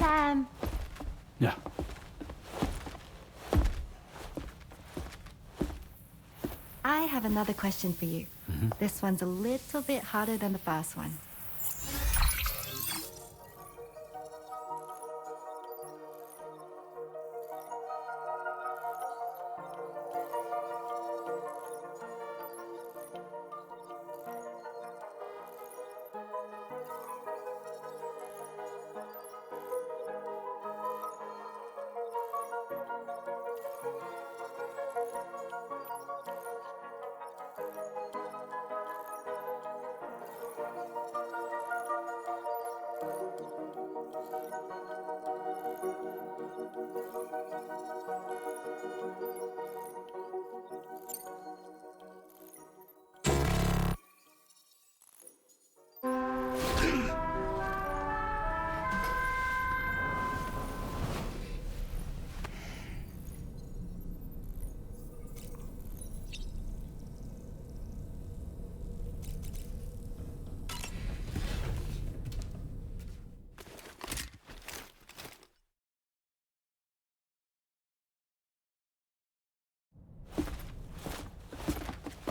Sam. Yeah. I have another question for you. This one's a little bit harder than the first one.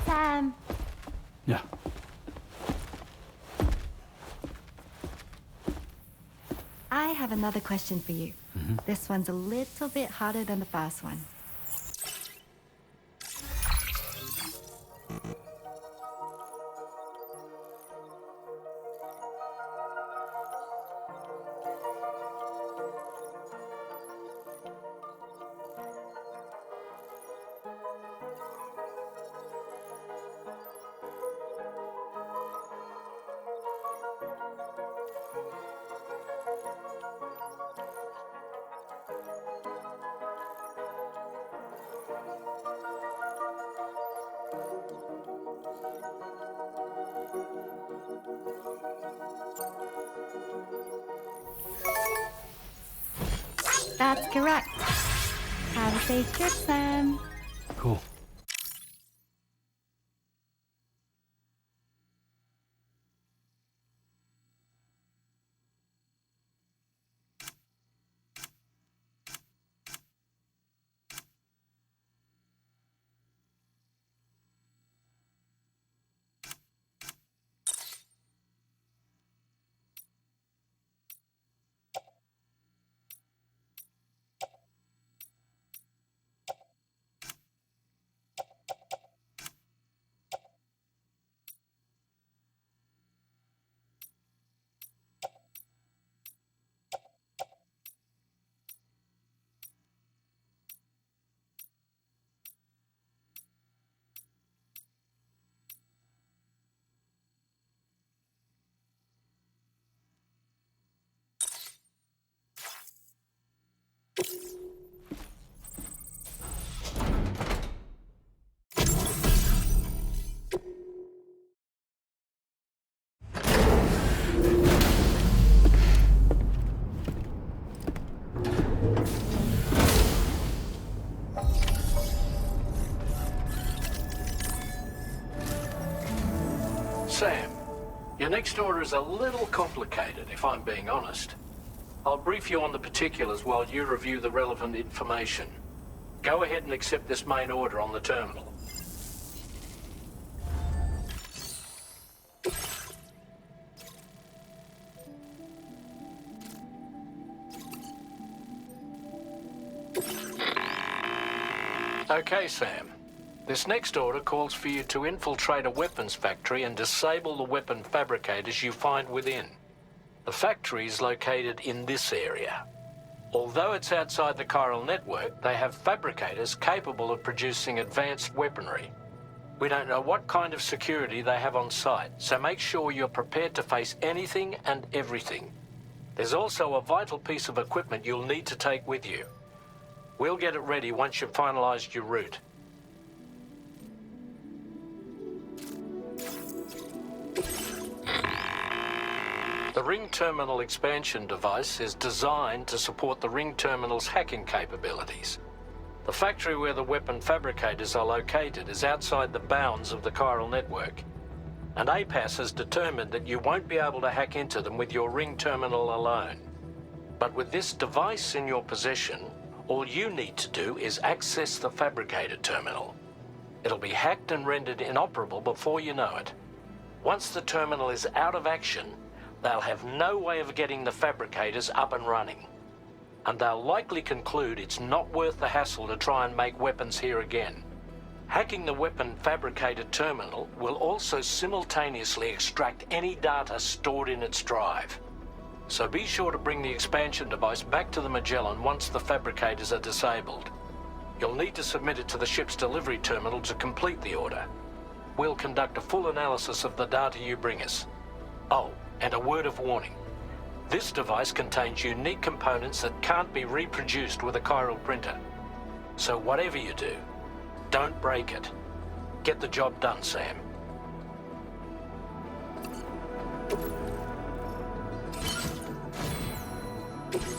Sam. Yeah. I have another question for you. This one's a little bit harder than the first one. That's correct. Have a safe trip, Sam. Cool. Sam, your next order is a little complicated, if I'm being honest. I'll brief you on the particulars while you review the relevant information. Go ahead and accept this main order on the terminal. Okay, Sam. This next order calls for you to infiltrate a weapons factory and disable the weapon fabricators you find within. The factory is located in this area. Although it's outside the chiral network, they have fabricators capable of producing advanced weaponry. We don't know what kind of security they have on site, so make sure you're prepared to face anything and everything. There's also a vital piece of equipment you'll need to take with you. We'll get it ready once you've finalized your route. The Ring Terminal expansion device is designed to support the Ring Terminal's hacking capabilities. The factory where the weapon fabricators are located is outside the bounds of the chiral network, and APAS has determined that you won't be able to hack into them with your Ring Terminal alone. But with this device in your possession, all you need to do is access the fabricator terminal. It'll be hacked and rendered inoperable before you know it. Once the terminal is out of action, they'll have no way of getting the fabricators up and running. And they'll likely conclude it's not worth the hassle to try and make weapons here again. Hacking the weapon fabricator terminal will also simultaneously extract any data stored in its drive. So be sure to bring the expansion device back to the Magellan once the fabricators are disabled. You'll need to submit it to the ship's delivery terminal to complete the order. We'll conduct a full analysis of the data you bring us. Oh, and a word of warning. This device contains unique components that can't be reproduced with a chiral printer. So whatever you do, don't break it. Get the job done, Sam. Good.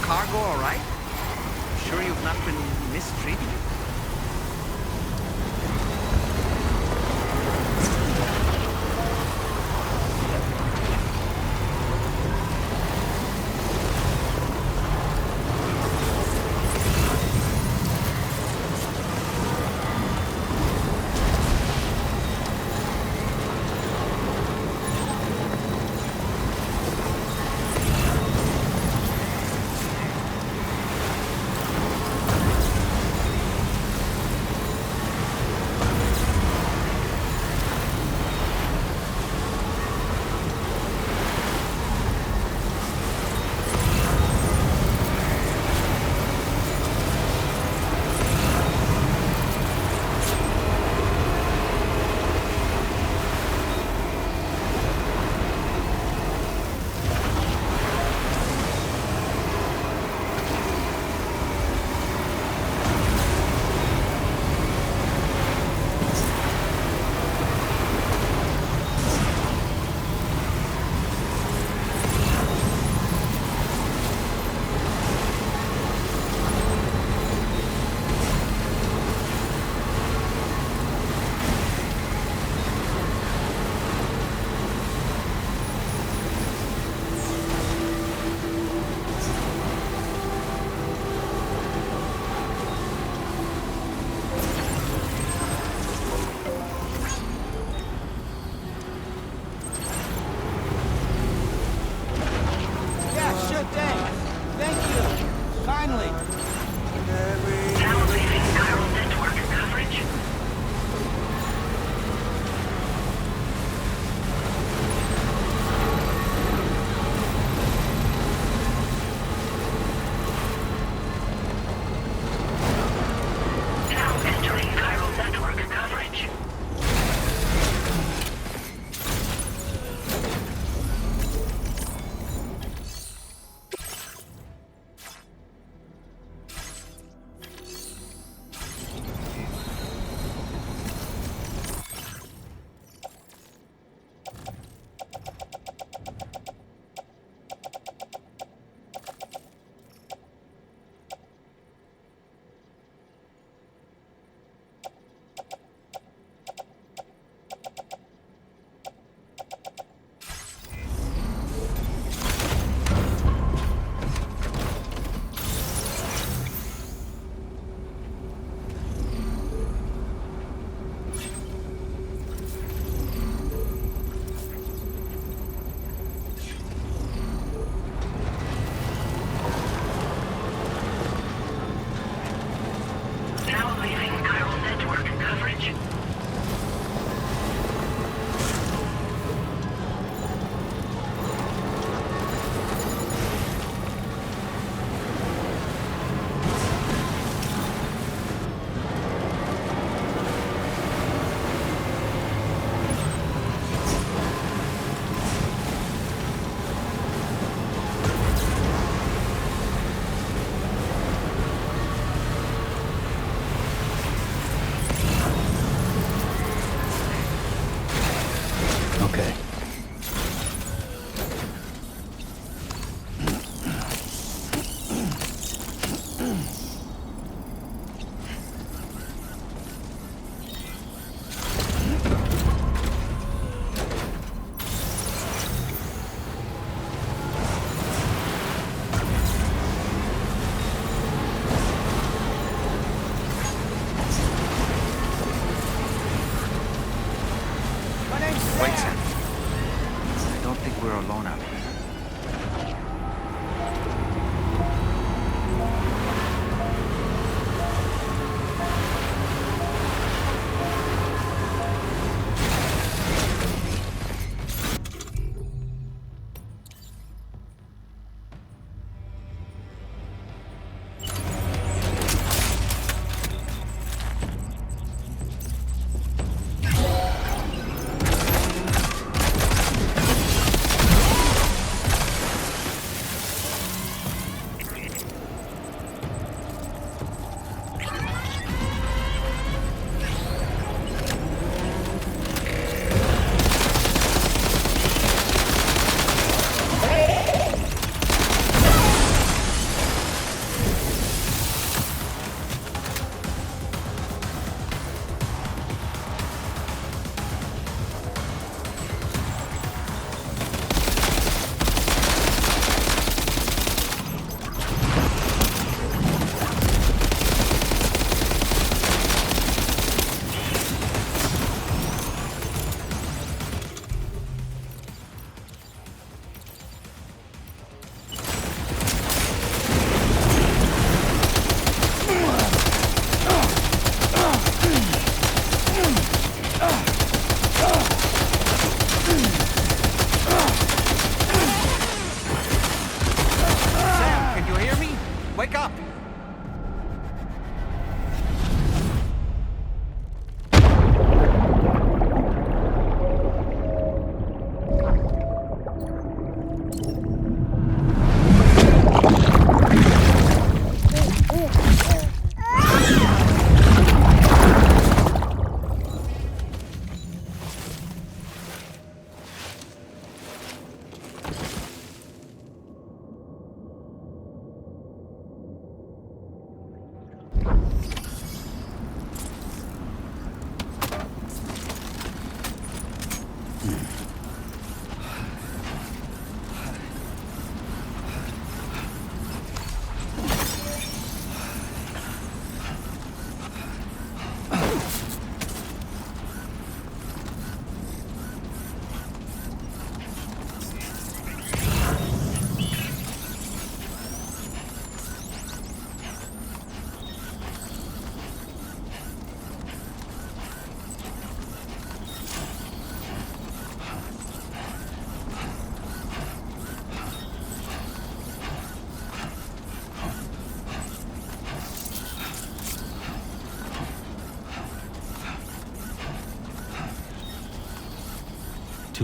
Cargo all right? Sure you've not been mistreating it?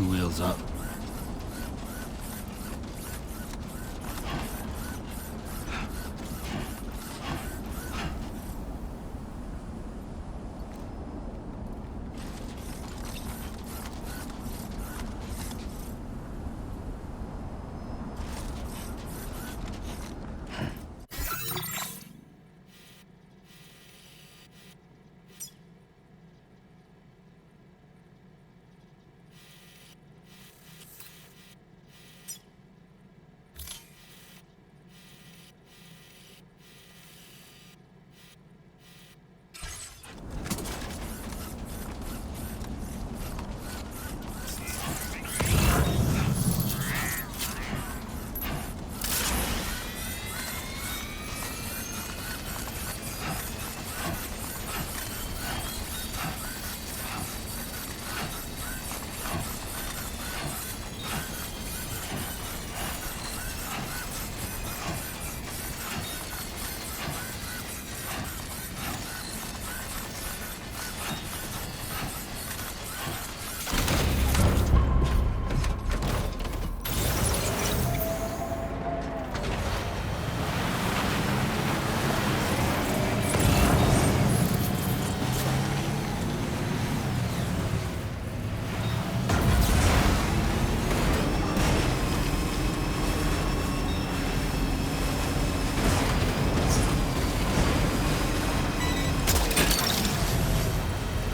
2 wheels up.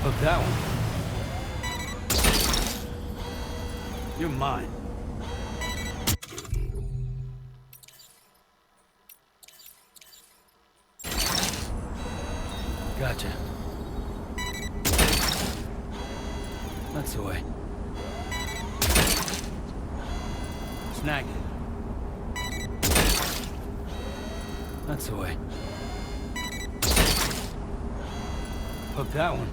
Hook that one. You're mine. Gotcha. That's the way. Snag it. That's the way. Hook that one.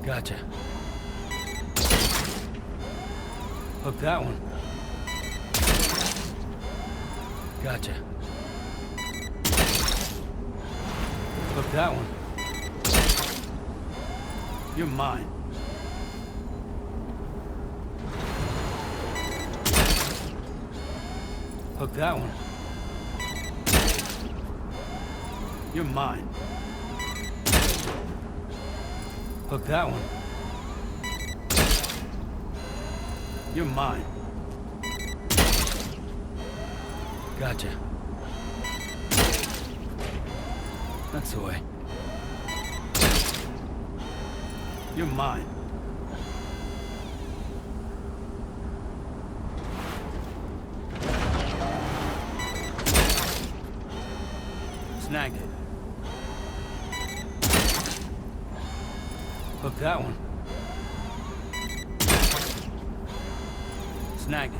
Gotcha. Hook that one. Gotcha. Hook that one. You're mine. Hook that one. You're mine. Hook that one. You're mine. Gotcha. That's the way. You're mine. Snagged it. Hook that one. Snagged it.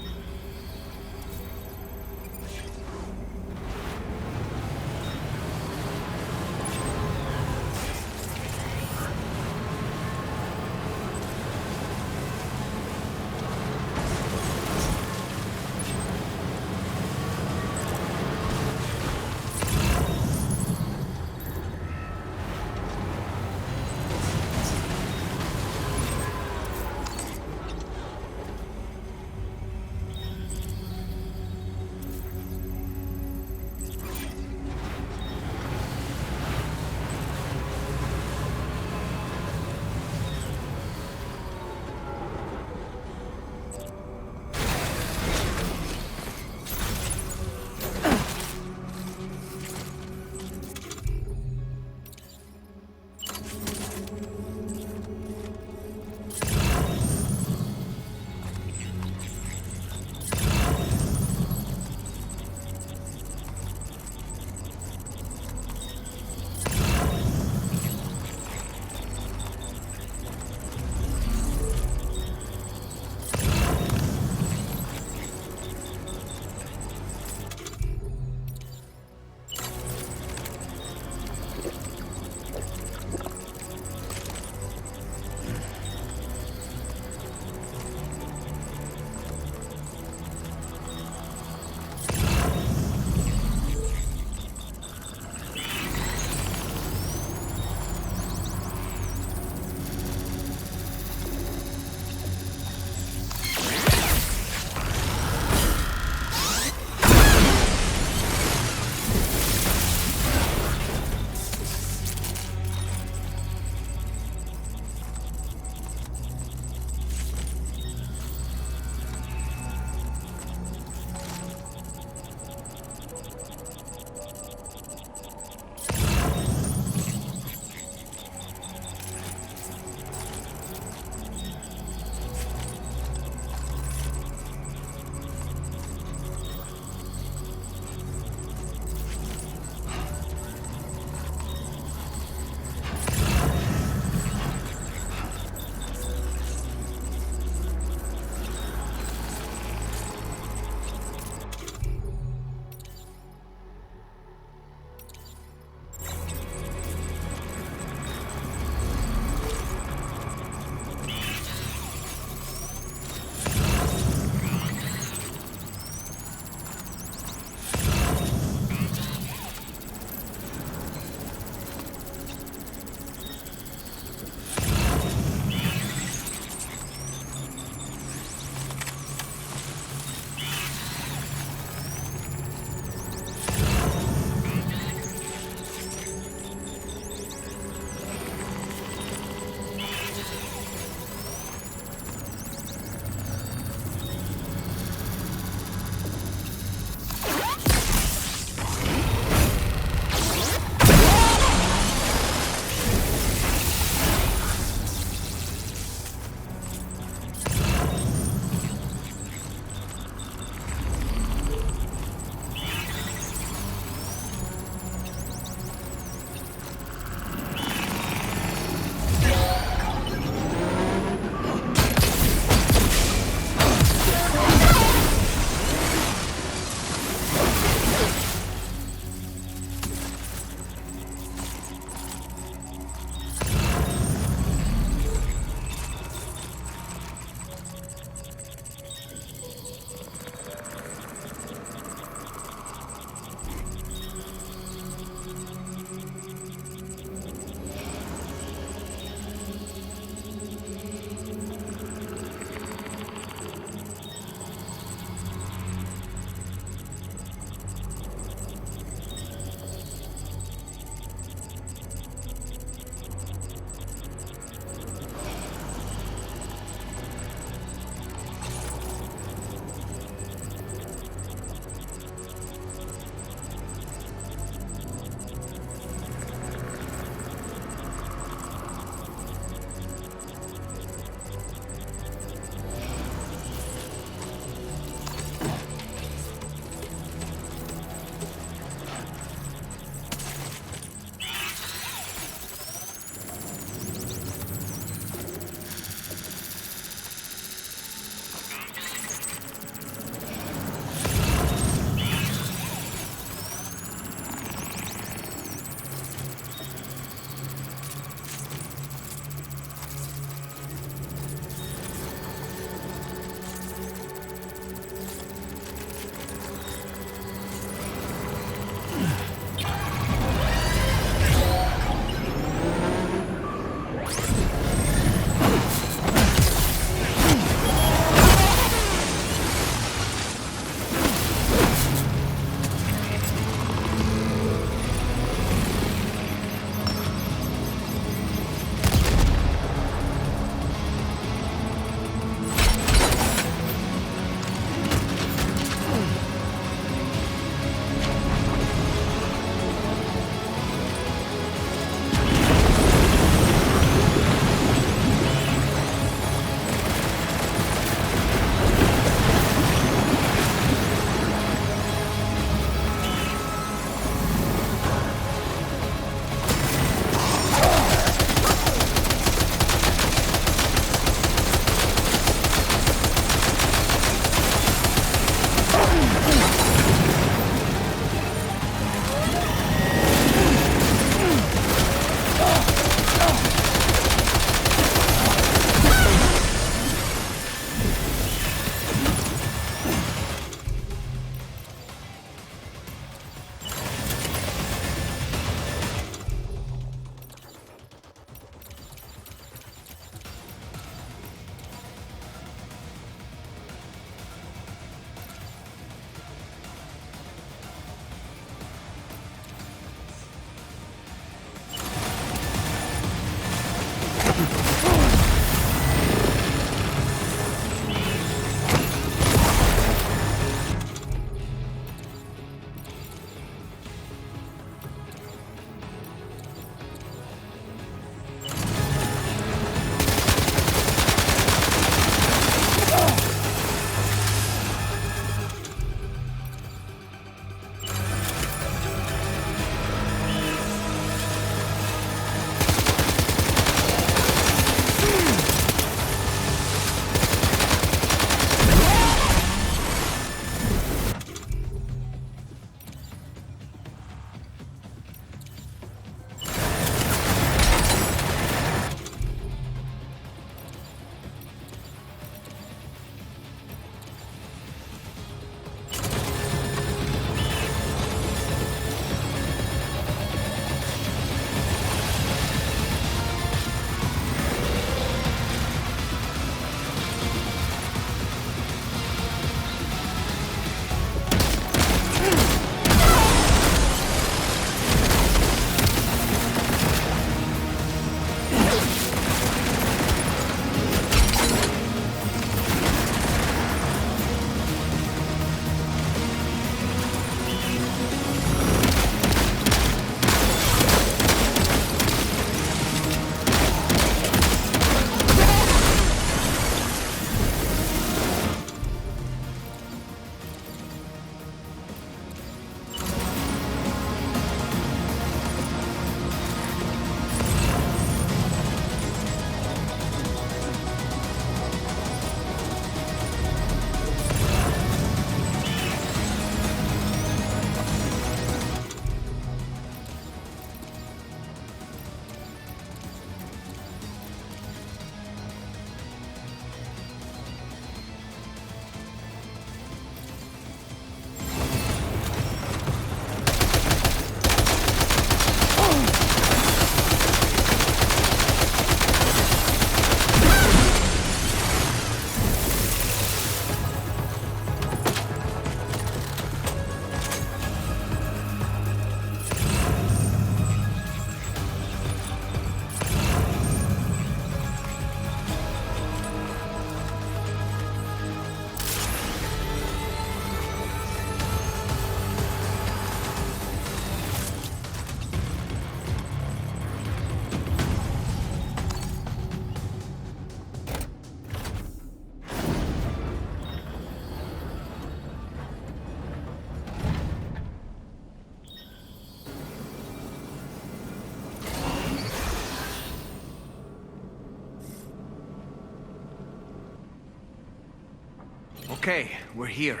Okay, we're here.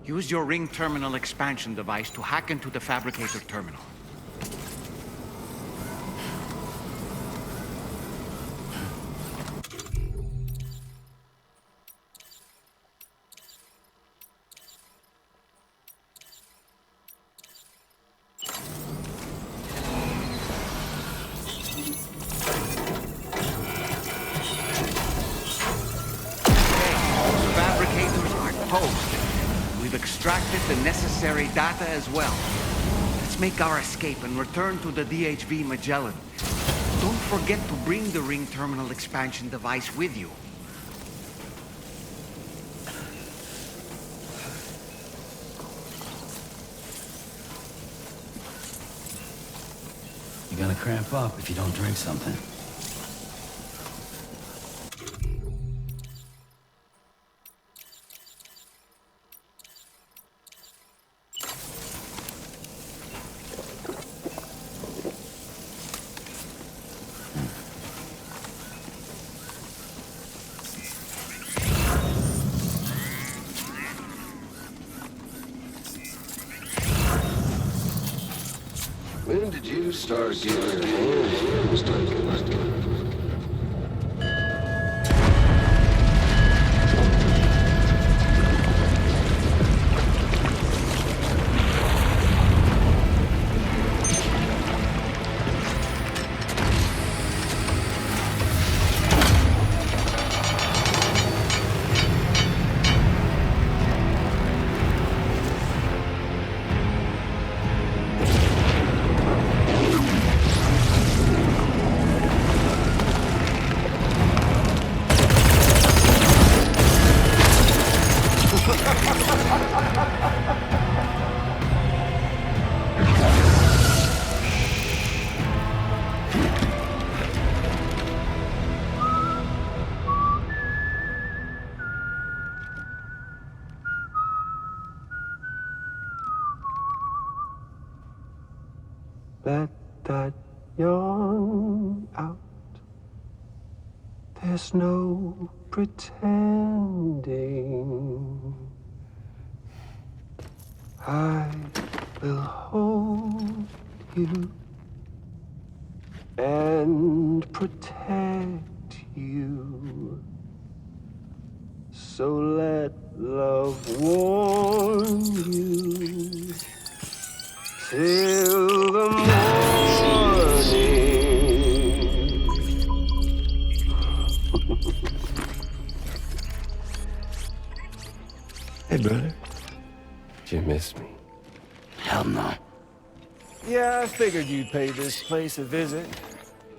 Use your ring terminal expansion device to hack into the fabricator terminal. We've extracted the necessary data as well. Let's make our escape and return to the DHV Magellan. Don't forget to bring the ring terminal expansion device with you. You're gonna cramp up if you don't drink something. When did you start getting your hands dirty like that? Let that yawn out. There's no pretending. I will hold you and protect you. So let love warm you till the morning. Hey, brother. Did you miss me? Hell no. Yeah, I figured you'd pay this place a visit.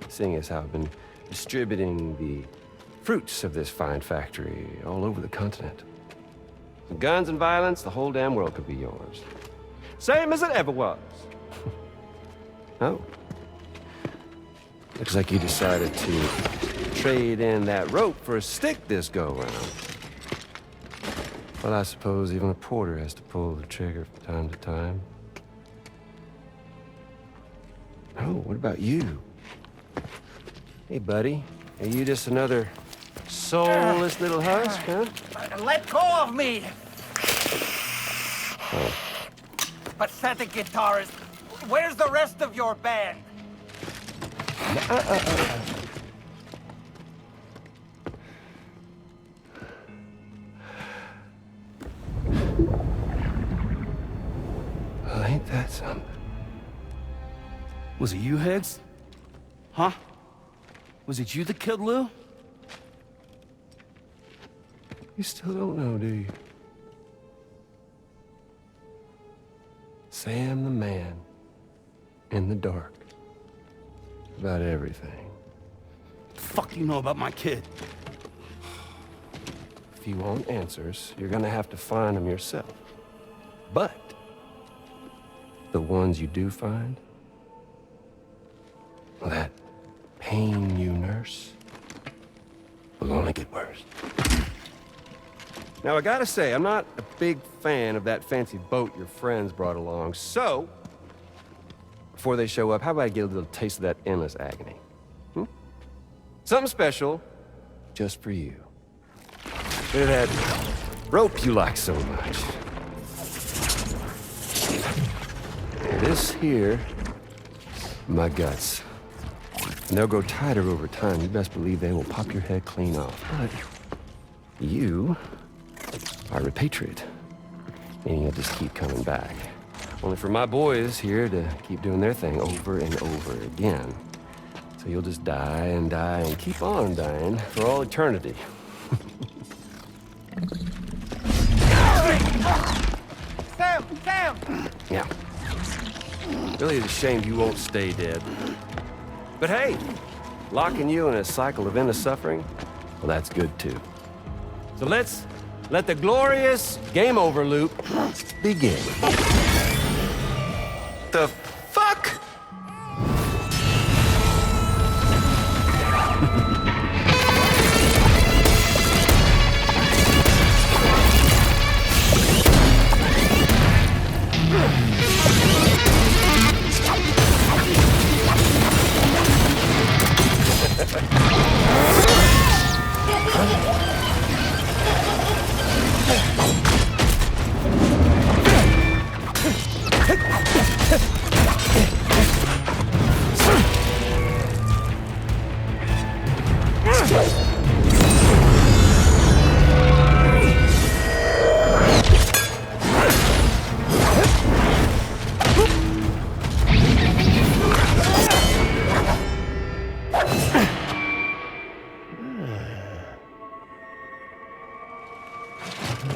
Seeing as how I've been distributing the fruits of this fine factory all over the continent. With guns and violence, the whole damn world could be yours. Same as it ever was. Oh. Looks like you decided to trade in that rope for a stick this go-around. Well, I suppose even a porter has to pull the trigger from time to time. Oh, what about you? Hey, buddy. Are you just another soulless little husk, huh? Let go of me! Oh. Pathetic guitarist. Where's the rest of your band? Well, ain't that something? Was it you, Higgs? Huh? Was it you that killed Lou? You still don't know, do you? Sam the man in the dark about everything. The fuck you know about my kid? If you want answers, you're gonna have to find them yourself. But the ones you do find, well, that pain you nurse will only get worse. Now, I gotta say, I'm not a big fan of that fancy boat your friends brought along, so before they show up, how about I get a little taste of that endless agony? Hmm? Something special just for you. Bit of that rope you like so much. This here, my guts. And they'll grow tighter over time. You best believe they will pop your head clean off. But you are a repatriate, meaning you'll just keep coming back. Only for my boys here to keep doing their thing over and over again. So you'll just die and keep on dying for all eternity. Sam! Yeah. Really is a shame you won't stay dead. But hey, locking you in a cycle of endless suffering, well, that's good too. So let's let the glorious game over loop begin. The fuck?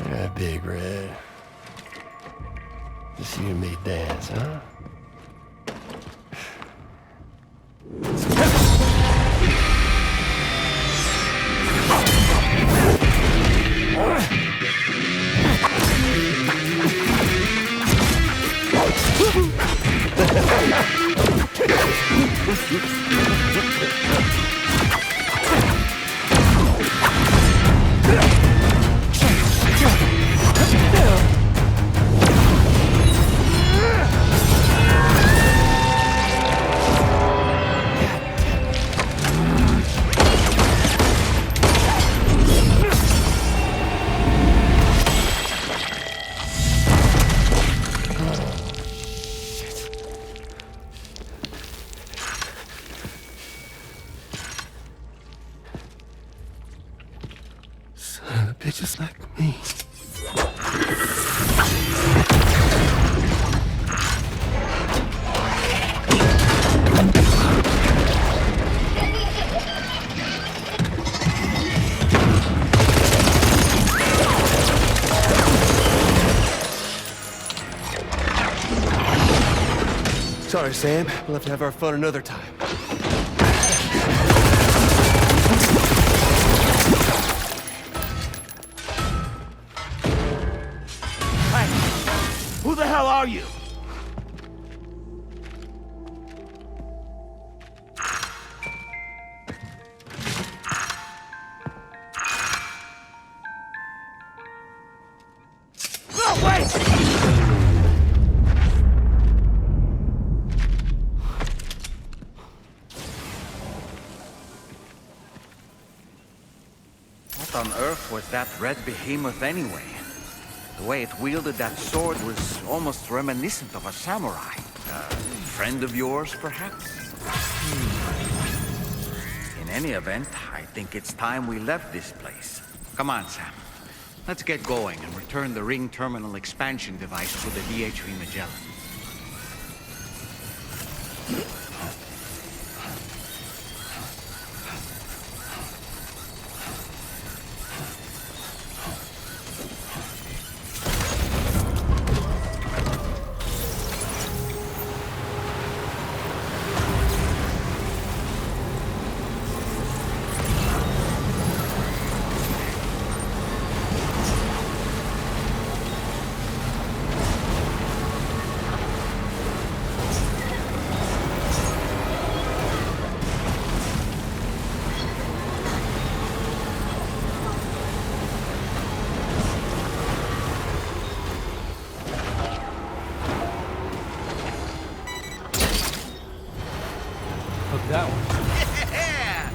Yeah, Big Red. Just you and me dance, huh? Son of bitches like me. Sorry, Sam. We'll have to have our fun another time. Hey! Who the hell are you? No, wait! What on earth was that red behemoth anyway? The way it wielded that sword was almost reminiscent of a samurai. A friend of yours, perhaps? In any event, I think it's time we left this place. Come on, Sam. Let's get going and return the ring terminal expansion device to the DHV Magellan. That one. Yeah!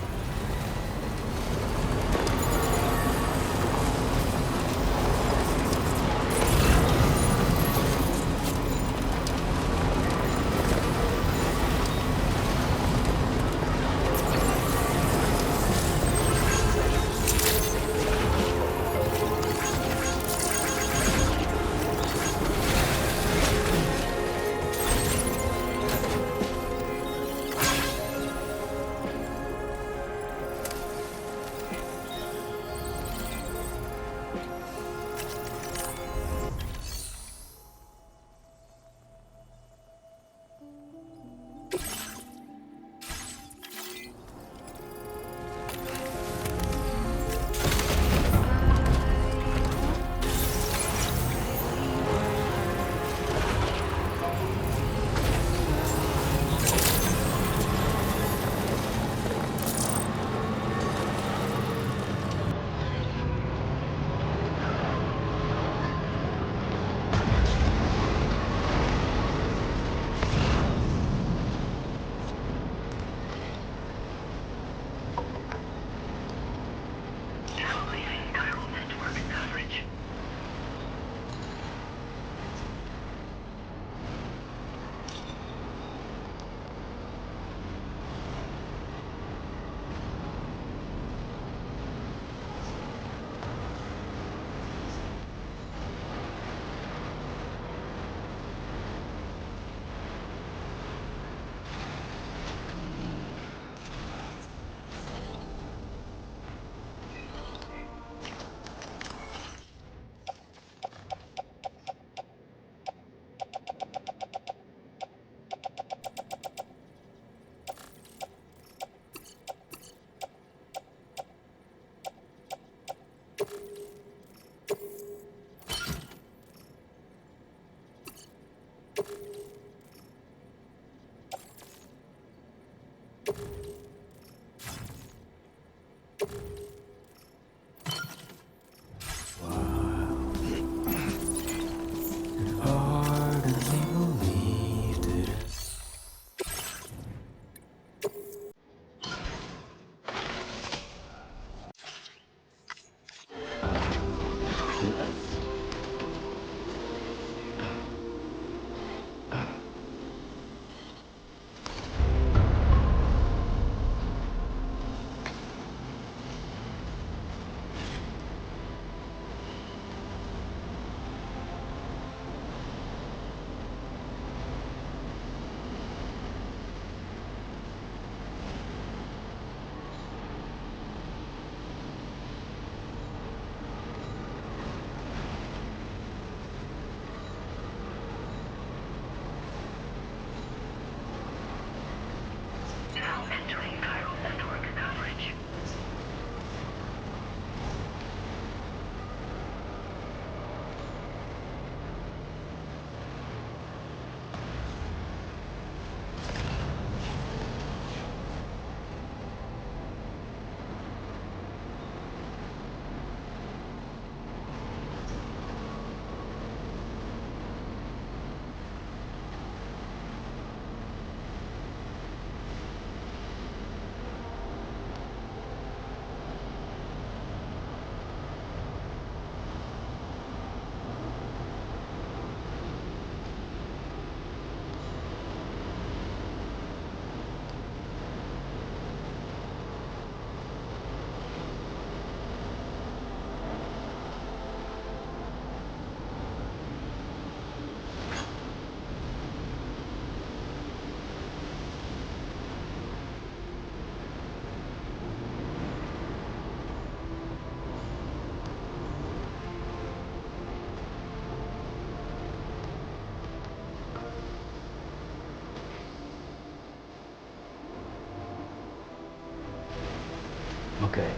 Okay.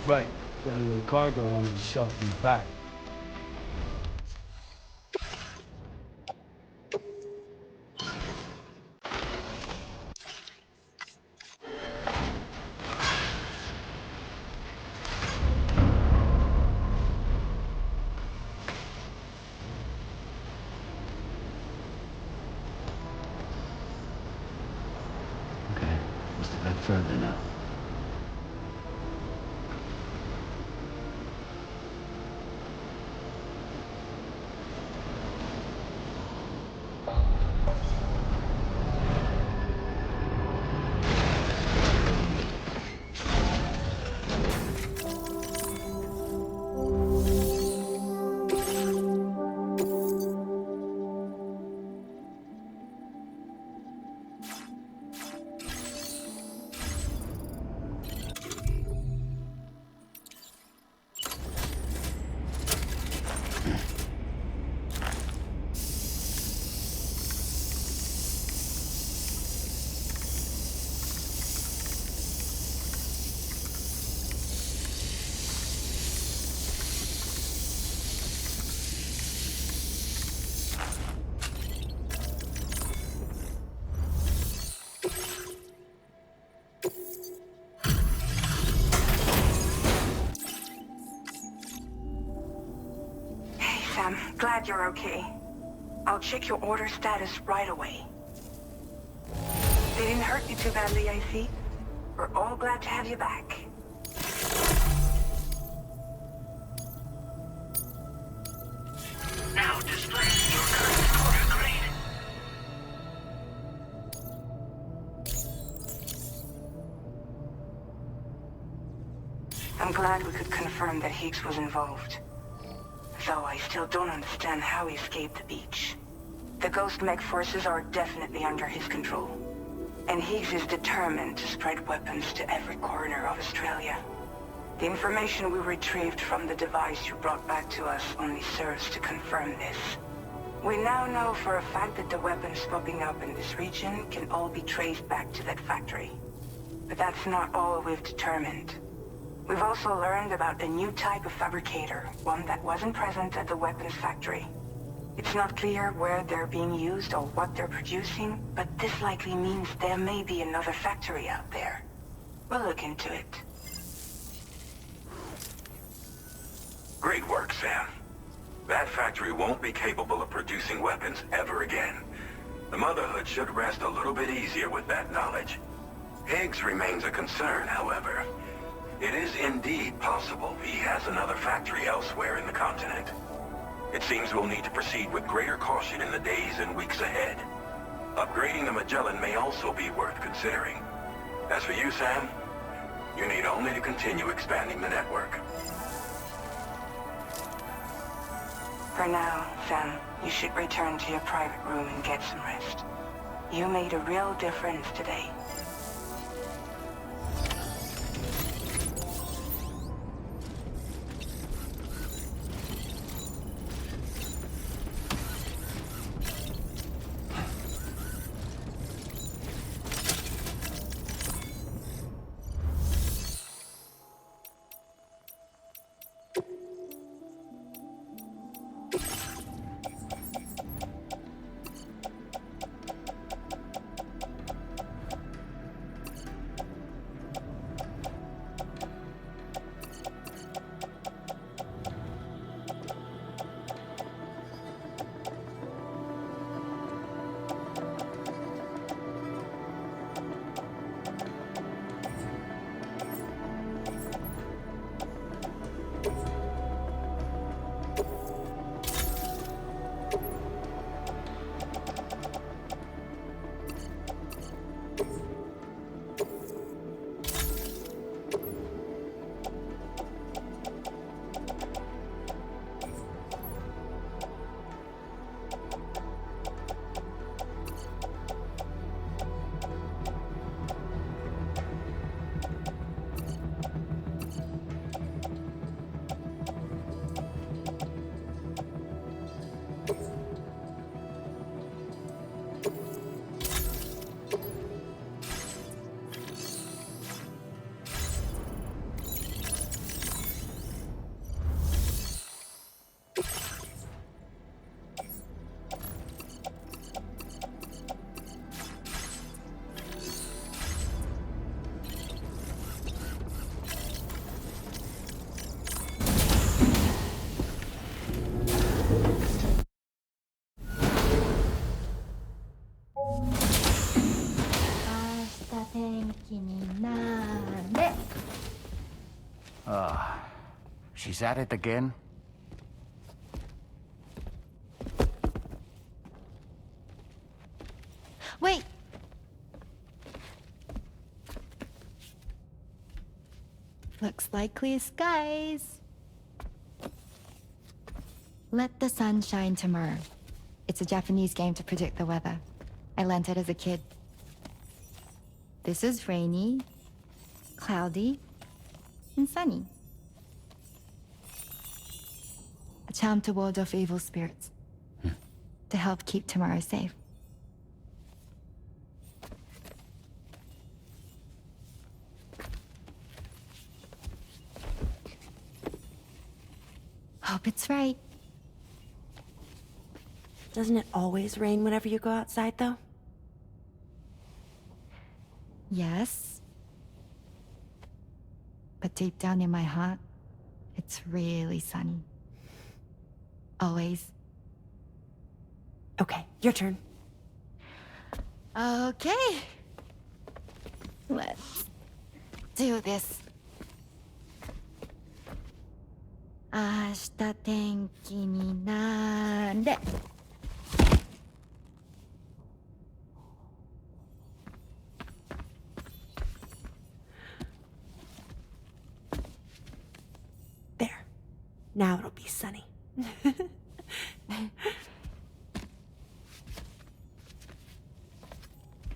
Right. Got a little cargo on the shelf in the back. Okay. Must have got further now. I'm glad you're okay. I'll check your order status right away. They didn't hurt you too badly, I see. We're all glad to have you back. Now display your current order grade. I'm glad we could confirm that Higgs was involved. Though I still don't understand how he escaped the beach. The Ghost Mech forces are definitely under his control. And Higgs is determined to spread weapons to every corner of Australia. The information we retrieved from the device you brought back to us only serves to confirm this. We now know for a fact that the weapons popping up in this region can all be traced back to that factory. But that's not all we've determined. We've also learned about a new type of fabricator, one that wasn't present at the weapons factory. It's not clear where they're being used or what they're producing, but this likely means there may be another factory out there. We'll look into it. Great work, Sam. That factory won't be capable of producing weapons ever again. The Motherhood should rest a little bit easier with that knowledge. Higgs remains a concern, however. It is indeed possible he has another factory elsewhere in the continent. It seems we'll need to proceed with greater caution in the days and weeks ahead. Upgrading the Magellan may also be worth considering. As for you, Sam, you need only to continue expanding the network. For now, Sam, you should return to your private room and get some rest. You made a real difference today. She's at it again? Wait! Looks like clear skies. Let the sun shine tomorrow. It's a Japanese game to predict the weather. I learned it as a kid. This is rainy, cloudy, and sunny. A charm to ward off evil spirits. To help keep tomorrow safe. Hope it's right. Doesn't it always rain whenever you go outside, though? Yes. But deep down in my heart, it's really sunny. Always. Okay, your turn. Okay. Let's do this. 明日天気になれ。There. Now it'll be sunny.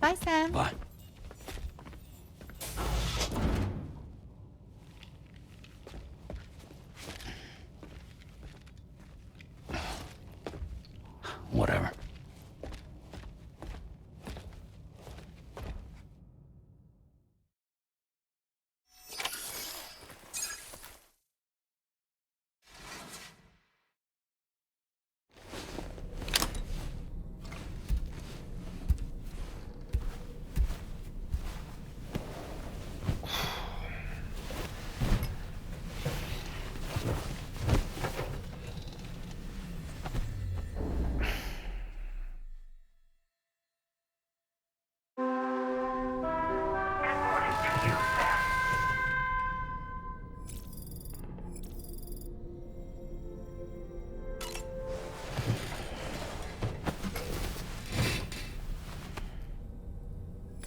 Bye, Sam. Bye. Whatever.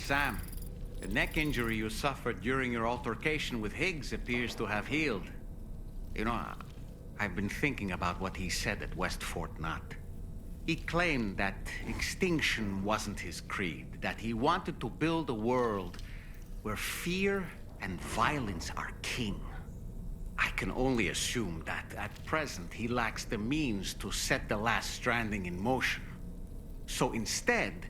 Sam, the neck injury you suffered during your altercation with Higgs appears to have healed. You know, I've been thinking about what he said at West Fort Knot. He claimed that extinction wasn't his creed, that he wanted to build a world where fear and violence are king. I can only assume that at present he lacks the means to set the last stranding in motion. So instead,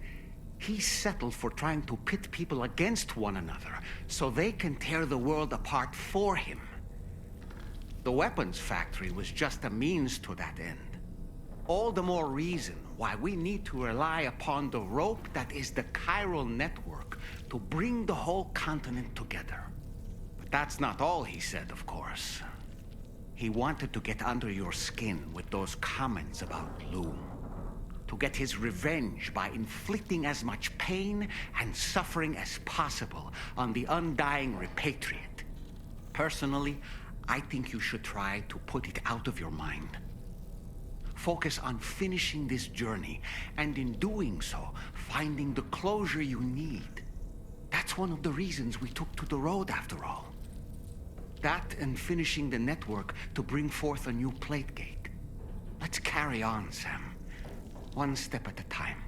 he settled for trying to pit people against one another so they can tear the world apart for him. The weapons factory was just a means to that end. All the more reason why we need to rely upon the rope that is the chiral network to bring the whole continent together. But that's not all he said, of course. He wanted to get under your skin with those comments about Loom. To get his revenge by inflicting as much pain and suffering as possible on the undying repatriate. Personally, I think you should try to put it out of your mind. Focus on finishing this journey, and in doing so, finding the closure you need. That's one of the reasons we took to the road, after all. That and finishing the network to bring forth a new plate gate. Let's carry on, Sam. One step at a time.